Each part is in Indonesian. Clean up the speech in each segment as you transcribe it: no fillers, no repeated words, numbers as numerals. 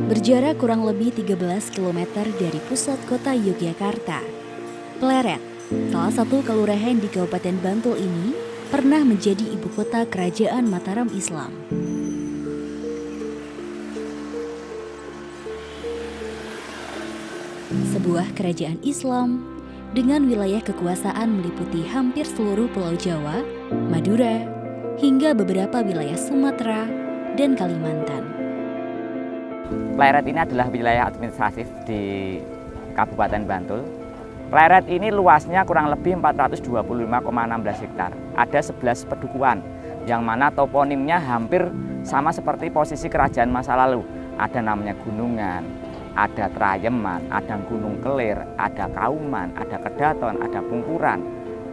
Berjarak kurang lebih 13 km dari pusat kota Yogyakarta, Pleret, salah satu kelurahan di Kabupaten Bantul ini, pernah menjadi ibu kota kerajaan Mataram Islam. Sebuah kerajaan Islam dengan wilayah kekuasaan meliputi hampir seluruh Pulau Jawa, Madura, hingga beberapa wilayah Sumatera dan Kalimantan. Pleret ini adalah wilayah administratif di Kabupaten Bantul. Pleret ini luasnya kurang lebih 425,16 hektar. Ada 11 pedukuhan, yang mana toponimnya hampir sama seperti posisi kerajaan masa lalu. Ada namanya Gunungan, ada Trayeman, ada Gunung Kelir, ada Kauman, ada Kedaton, ada Pungkuran,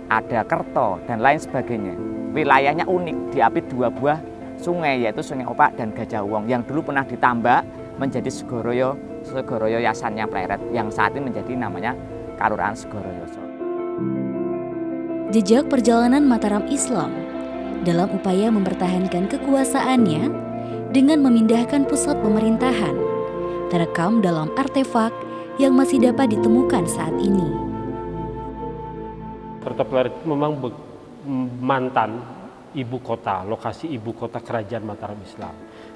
ada Kerto, dan lain sebagainya. Wilayahnya unik, diapit dua buah sungai, yaitu Sungai Opak dan Gajah Wong, yang dulu pernah ditambah menjadi Segoroyo Yasannya Pleret, yang saat ini menjadi namanya Kelurahan Segoroyo. Jejak perjalanan Mataram Islam dalam upaya mempertahankan kekuasaannya dengan memindahkan pusat pemerintahan terekam dalam artefak yang masih dapat ditemukan saat ini. Kota Pleret memang mantan ibu kota, lokasi ibu kota kerajaan Mataram Islam.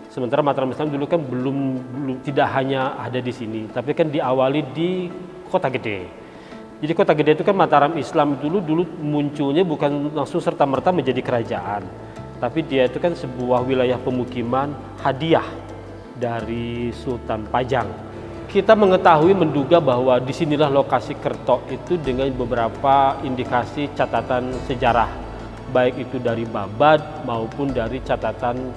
Sementara Mataram Islam dulu kan belum tidak hanya ada di sini, tapi kan diawali di Kota Gede. Jadi Kota Gede itu kan Mataram Islam dulu munculnya bukan langsung serta-merta menjadi kerajaan, tapi dia itu kan sebuah wilayah pemukiman hadiah dari Sultan Pajang. Kita menduga bahwa disinilah lokasi Kerto itu dengan beberapa indikasi catatan sejarah, baik itu dari Babad maupun dari catatan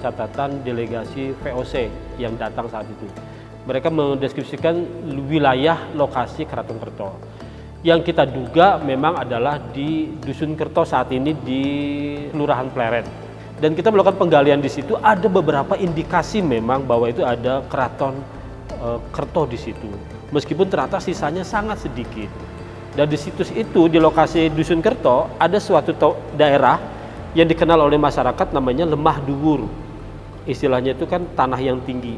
delegasi VOC yang datang saat itu. Mereka mendeskripsikan wilayah lokasi Keraton Kerto. Yang kita duga memang adalah di Dusun Kerto saat ini di Kelurahan Pleret. Dan kita melakukan penggalian di situ, ada beberapa indikasi memang bahwa itu ada Keraton Kerto di situ. Meskipun ternyata sisanya sangat sedikit. Dan di situs itu, di lokasi Dusun Kerto, ada suatu daerah yang dikenal oleh masyarakat namanya Lemah Duwur. Istilahnya itu kan tanah yang tinggi.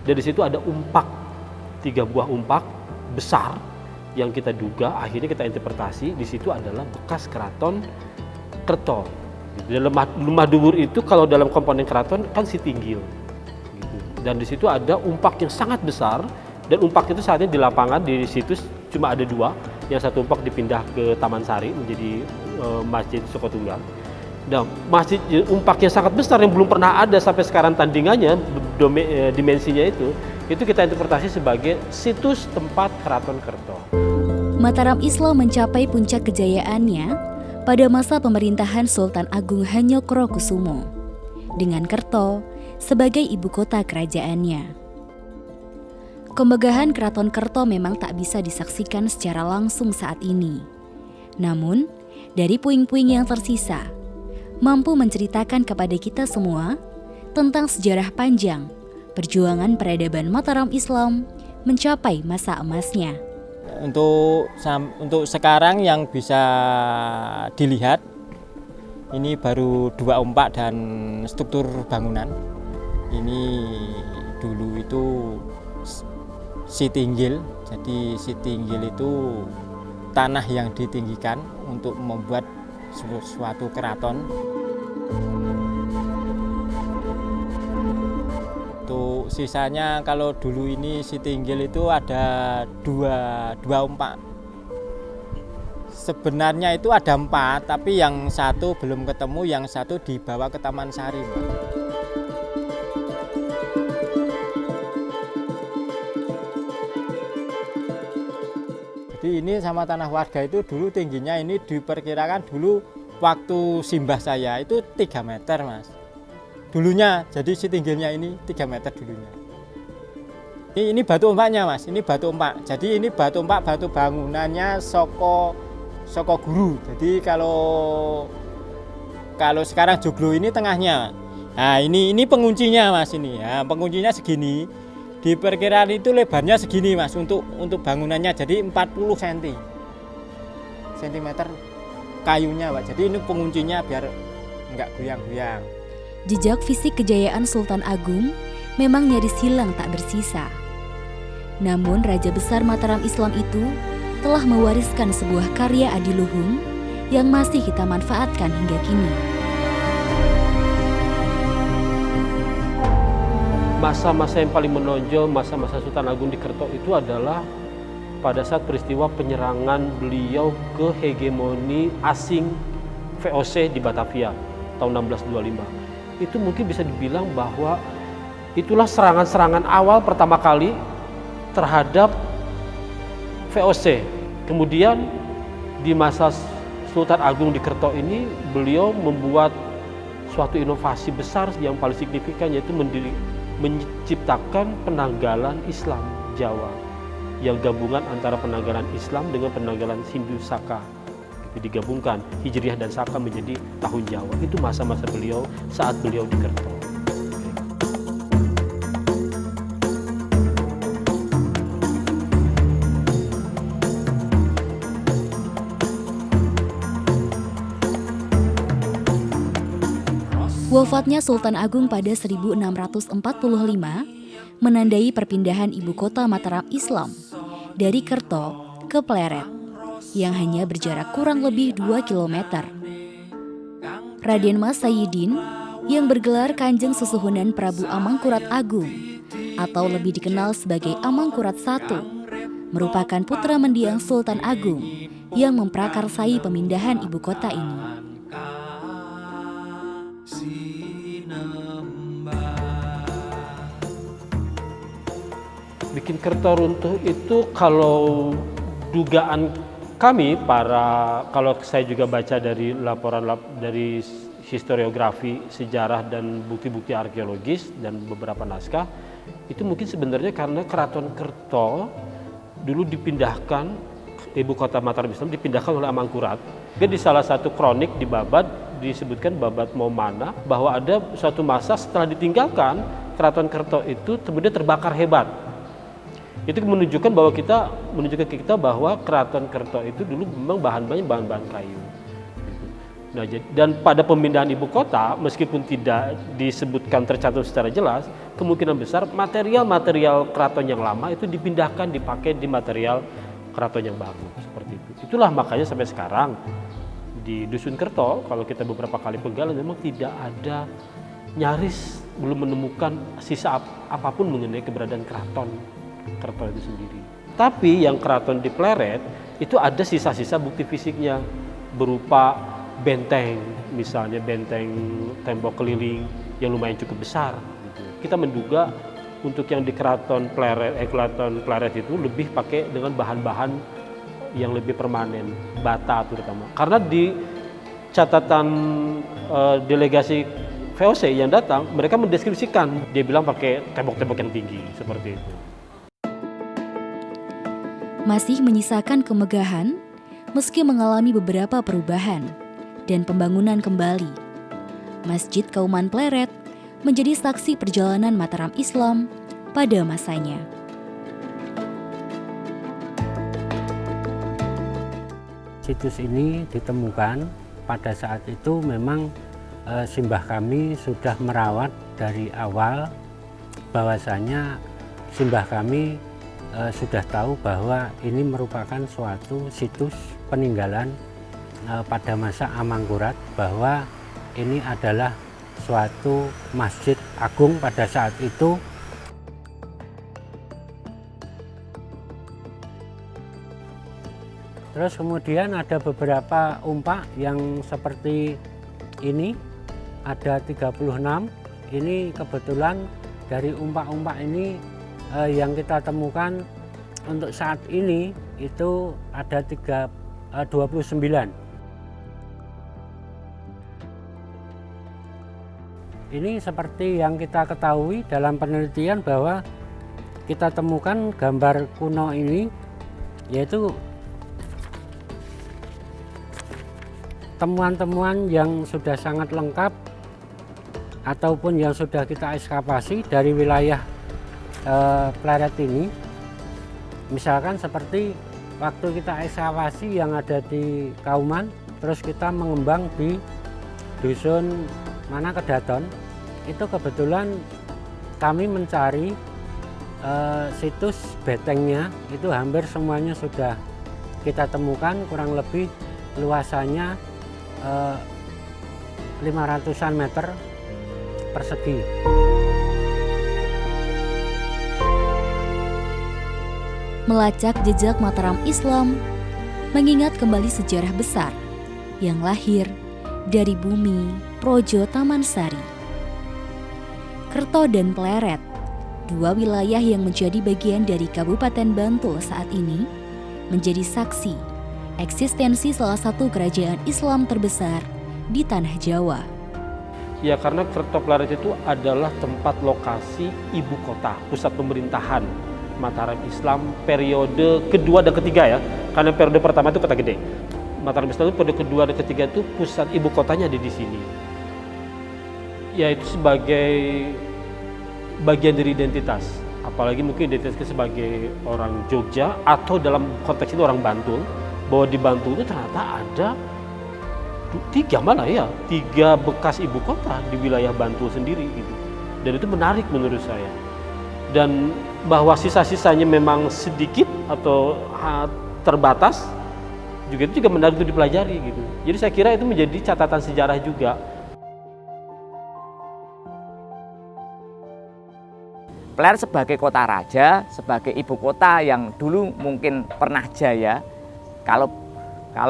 Dan di situ ada umpak, 3 buah umpak besar yang kita duga, akhirnya kita interpretasi di situ adalah bekas Keraton Kerto. Di Lemah Duwur itu kalau dalam komponen keraton kan Sitinggil. Dan di situ ada umpak yang sangat besar, dan umpak itu saat ini di lapangan di situs cuma ada 2. Yang satu umpak dipindah ke Taman Sari menjadi Masjid Soko Tunggal. Dan masjid umpak yang sangat besar yang belum pernah ada sampai sekarang tandingannya, dimensinya itu kita interpretasi sebagai situs tempat Keraton Kerto. Mataram Islam mencapai puncak kejayaannya pada masa pemerintahan Sultan Agung Hanyokrokusumo dengan Kerto sebagai ibu kota kerajaannya. Kemegahan Keraton Kerto memang tak bisa disaksikan secara langsung saat ini. Namun, dari puing-puing yang tersisa, mampu menceritakan kepada kita semua tentang sejarah panjang perjuangan peradaban Mataram Islam mencapai masa emasnya. Untuk sekarang yang bisa dilihat, ini baru 2 umpak dan struktur bangunan. Ini dulu itu Sitinggil, jadi Sitinggil itu tanah yang ditinggikan untuk membuat suatu keraton. Untuk sisanya kalau dulu ini Sitinggil itu ada dua umpak. Sebenarnya itu ada 4, tapi yang satu belum ketemu, yang satu dibawa ke Taman Sari, Mbak. Jadi ini sama tanah warga itu dulu tingginya ini diperkirakan dulu waktu simbah saya itu 3 meter, Mas. Dulunya, jadi Sitinggilnya ini 3 meter dulunya. Ini batu umpaknya, Mas. Ini batu umpak. Jadi ini batu umpak, batu bangunannya Soko Guru. Jadi kalau sekarang joglo ini tengahnya. Nah, ini penguncinya, Mas, ini. Ya, penguncinya segini. Diperkirakan itu lebarnya segini, Mas, untuk bangunannya, jadi 40 cm kayunya, Pak. Jadi ini penguncinya biar enggak goyang-goyang. Jejak fisik kejayaan Sultan Agung memang nyaris hilang tak bersisa. Namun Raja Besar Mataram Islam itu telah mewariskan sebuah karya adiluhung yang masih kita manfaatkan hingga kini. Masa-masa yang paling menonjol, masa-masa Sultan Agung di Kerto itu adalah pada saat peristiwa penyerangan beliau ke hegemoni asing VOC di Batavia tahun 1625. Itu mungkin bisa dibilang bahwa itulah serangan-serangan awal pertama kali terhadap VOC. Kemudian di masa Sultan Agung di Kerto ini beliau membuat suatu inovasi besar yang paling signifikan, yaitu menciptakan penanggalan Islam Jawa yang gabungan antara penanggalan Islam dengan penanggalan Hindu Saka. Itu digabungkan Hijriah dan Saka menjadi tahun Jawa. Itu masa-masa beliau saat beliau di Kerto. Wafatnya Sultan Agung pada 1645 menandai perpindahan ibu kota Mataram Islam dari Kerto ke Pleret yang hanya berjarak kurang lebih 2 km. Raden Mas Sayyidin yang bergelar Kanjeng Susuhunan Prabu Amangkurat Agung atau lebih dikenal sebagai Amangkurat I merupakan putra mendiang Sultan Agung yang memprakarsai pemindahan ibu kota ini. Bikin Kerto runtuh itu, kalau dugaan kami kalau saya juga baca dari laporan dari historiografi, sejarah dan bukti-bukti arkeologis dan beberapa naskah, itu mungkin sebenarnya karena Keraton Kerto dulu dipindahkan, ibu kota Mataram Islam dipindahkan oleh Amangkurat. Jadi di salah satu kronik di Babad disebutkan, Babad Maumana, bahwa ada suatu masa setelah ditinggalkan Keraton Kerto itu kemudian terbakar hebat. Itu menunjukkan ke kita bahwa Keraton Kerto itu dulu memang bahan-bahan kayu. Nah, dan pada pemindahan ibu kota, meskipun tidak disebutkan tercantum secara jelas, kemungkinan besar material-material keraton yang lama itu dipindahkan, dipakai di material keraton yang baru, seperti itu. Itulah makanya sampai sekarang di Dusun Kerto, kalau kita beberapa kali penggalan, memang tidak ada, nyaris belum menemukan sisa apapun mengenai keberadaan keraton Kerto itu sendiri. Tapi yang keraton di Pleret itu ada sisa-sisa bukti fisiknya berupa benteng, misalnya benteng tembok keliling yang lumayan cukup besar. Kita menduga untuk yang di Keraton Pleret itu lebih pakai dengan bahan-bahan yang lebih permanen, bata terutama. Karena di catatan delegasi VOC yang datang, mereka mendeskripsikan, dia bilang pakai tembok-tembok yang tinggi seperti itu. Masih menyisakan kemegahan meski mengalami beberapa perubahan dan pembangunan kembali. Masjid Kauman Pleret menjadi saksi perjalanan Mataram Islam pada masanya. Situs ini ditemukan pada saat itu memang simbah kami sudah merawat dari awal, bahwasanya simbah kami sudah tahu bahwa ini merupakan suatu situs peninggalan pada masa Amangkurat, bahwa ini adalah suatu masjid agung pada saat itu. Terus kemudian ada beberapa umpak yang seperti ini, ada 36. Ini kebetulan dari umpak-umpak ini yang kita temukan untuk saat ini itu ada 29. Ini seperti yang kita ketahui dalam penelitian bahwa kita temukan gambar kuno ini, yaitu temuan-temuan yang sudah sangat lengkap ataupun yang sudah kita ekskavasi dari wilayah Pleret ini. Misalkan seperti waktu kita ekskavasi yang ada di Kauman, terus kita mengembang di dusun mana Kedaton, itu kebetulan kami mencari situs betengnya itu hampir semuanya sudah kita temukan, kurang lebih luasannya 500-an meter persegi. Melacak jejak Mataram Islam, mengingat kembali sejarah besar yang lahir dari bumi Projo Taman Sari. Kerto dan Pleret, dua wilayah yang menjadi bagian dari Kabupaten Bantul saat ini, menjadi saksi eksistensi salah satu kerajaan Islam terbesar di tanah Jawa. Ya, karena Kerto Pleret itu adalah tempat lokasi ibu kota, pusat pemerintahan Mataram Islam periode kedua dan ketiga ya. Karena periode pertama itu Kota Gede. Mataram Islam itu periode kedua dan ketiga itu pusat ibu kotanya ada di sini. Yaitu sebagai bagian dari identitas. Apalagi mungkin identitasnya sebagai orang Jogja atau dalam konteks itu orang Bantul. Bahwa di Bantul itu ternyata ada tiga bekas ibu kota di wilayah Bantul sendiri gitu. Dan itu menarik menurut saya. Dan bahwa sisa-sisanya memang sedikit atau terbatas juga itu juga menarik untuk dipelajari gitu. Jadi saya kira itu menjadi catatan sejarah juga. Pleret sebagai kota raja, sebagai ibu kota yang dulu mungkin pernah jaya, kalau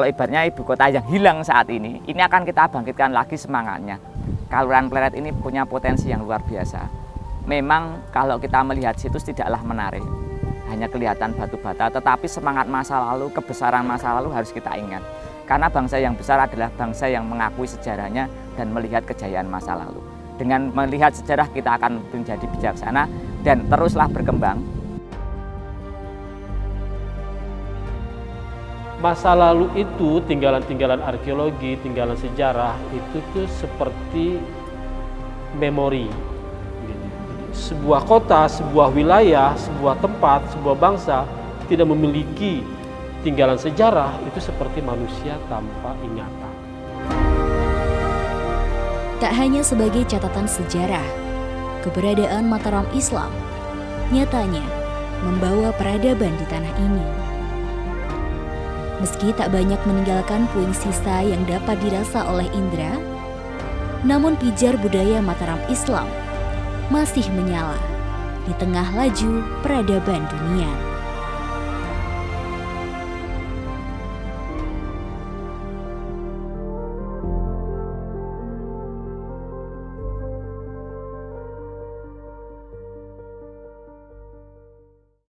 ibaratnya ibu kota yang hilang saat ini akan kita bangkitkan lagi semangatnya. Kelurahan Pleret ini punya potensi yang luar biasa. Memang kalau kita melihat situs tidaklah menarik, hanya kelihatan batu bata, tetapi semangat masa lalu, kebesaran masa lalu harus kita ingat. Karena bangsa yang besar adalah bangsa yang mengakui sejarahnya dan melihat kejayaan masa lalu. Dengan melihat sejarah kita akan menjadi bijaksana dan teruslah berkembang. Masa lalu itu, tinggalan-tinggalan arkeologi, tinggalan sejarah, itu tuh seperti memori. Sebuah kota, sebuah wilayah, sebuah tempat, sebuah bangsa tidak memiliki tinggalan sejarah, itu seperti manusia tanpa ingatan. Tak hanya sebagai catatan sejarah, keberadaan Mataram Islam nyatanya membawa peradaban di tanah ini. Meski tak banyak meninggalkan puing sisa yang dapat dirasa oleh indera, namun pijar budaya Mataram Islam masih menyala di tengah laju peradaban dunia.